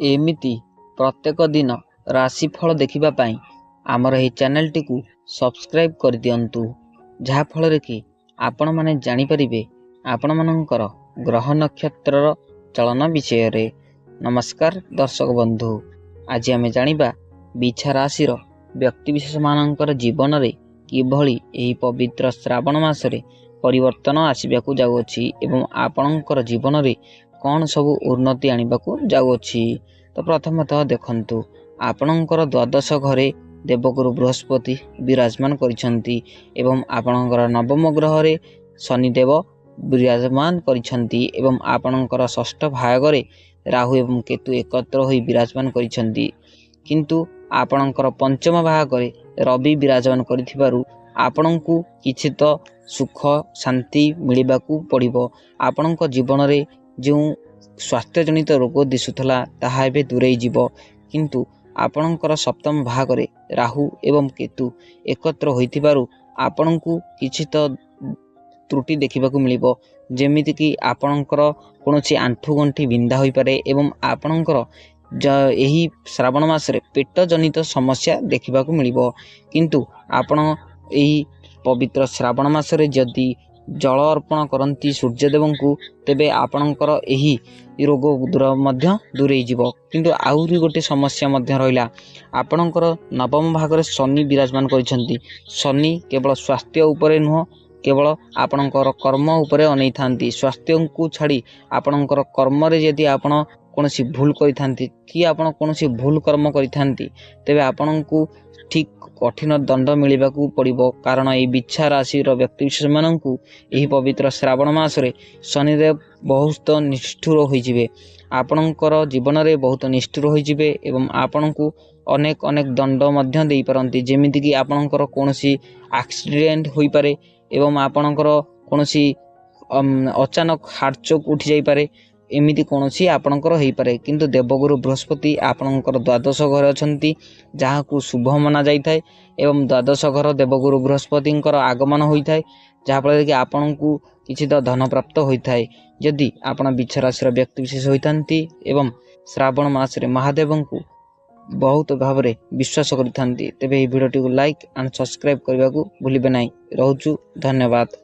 एमिति प्रत्येक दिन राशिफल देखिबा पाई आमर एही चैनल टी सब्सक्राइब कर दियंतु जहा फल कि आपण माने जानि परिबे आपण मानकर ग्रह नक्षत्र चलन विषय रे। नमस्कार दर्शक बंधु, आज आमे जानिबा बिछा राशि व्यक्ति विशेष मानकर जीवन रे किभली एही पवित्र श्रावण मासरे परिवर्तन आसिबाकू जाउछि एवं आपणकर जीवन रे कौन सबु उन्नति आनिबाकू जाउछि। तो प्रथमतः देखंतु आपणकर द्वादश घरे देवगुरु बृहस्पति विराजमान करिसंती एवं आपणकर नवम ग्रह रे शनिदेव विराजमान करिसंती एवं आपणकर षष्ठ भागरे राहु एवं केतु एकत्र होई विराजमान करिसंती, किंतु आपणकर पंचम भागरे रवि विराजमान करिथिबारु आपणଙ୍କୁ किछि तो सुख शांति मिलिबाकू पड़िबो। आपणଙ୍କ जीवन रे जो स्वास्थ्य जनित रोग दिसुथला ताहा एबे दूरेई जीवो, किंतु आपणकर सप्तम भागरे राहु एवं केतु एकत्र होइथिबारु आपणଙ୍କୁ किछि तो त्रुटि देखिबाकू मिलिबो, जेमिति कि आपणकर कोनोसी आंठु गंठी बिंधा होई पारे एवं आपणकर एही श्रावण मासरे पेट जनित समस्या देखिबाकू मिलिबो। किंतु आपण एही पवित्र श्रावण मासरे जदि जल अर्पण करंती सूर्यदेवंकु तेबे आपणकर एही रोग मध्य दूरेई जीवो। किंतु आउरी गोटे समस्या मध्य रहिला, आपणकर नवम भागरे शनि विराजमान करिसंती। शनि केवल स्वास्थ्य उपरे नुह, केवल आपणकर कर्म उपरे अनै थांती। स्वास्थ्य को छाड़ी आपणकर कर्म रे यदि आपण कोनोसी भूल करिथांती कि आपण कोनोसी भूल कर्म करिथांती तेबे आपणଙ୍କୁ ठीक कठिन दंड मिलिबाकू पड़िबो। कारण एही बिच्छा राशि व्यक्ति विशेष माननकू एही पवित्र श्रावण मासरे शनिदेव बहुत निष्ठुर होई जिवे, आपणकर जीवन रे बहुत निष्ठुर होई जिवे एवं आपणଙ୍କୁ अनेक अनेक दंड मध्य देई परंती, जेमिति कि आपणकर कोनोसी एक्सीडेंट होई पारे एवं आपणकर कोनोसी अचानक हार्ट चोक उठी जाई पारे, एमिति कोनोसी आपणकर होई पारे। किंतु देवगुरु बृहस्पति आपणकर द्वादश घर अछंती, जहाकू शुभ मना जाई थाए एवं द्वादश घर देवगुरु बृहस्पतिंकर आगमन होई थाए, जहा फल कि आपणଙ୍କୁ किछि तो धन प्राप्त होई थाए। यदि आपण बिच्छा राशि व्यक्ति विशेष होइथांती एवं श्रावण मासरे महादेवंकु बहुत भावरे विश्वास करिथांती तेबे एही भिडियोटी को लाइक एंड सब्सक्राइब करबाकू भूलिबे नाही। रहूछु, धन्यवाद।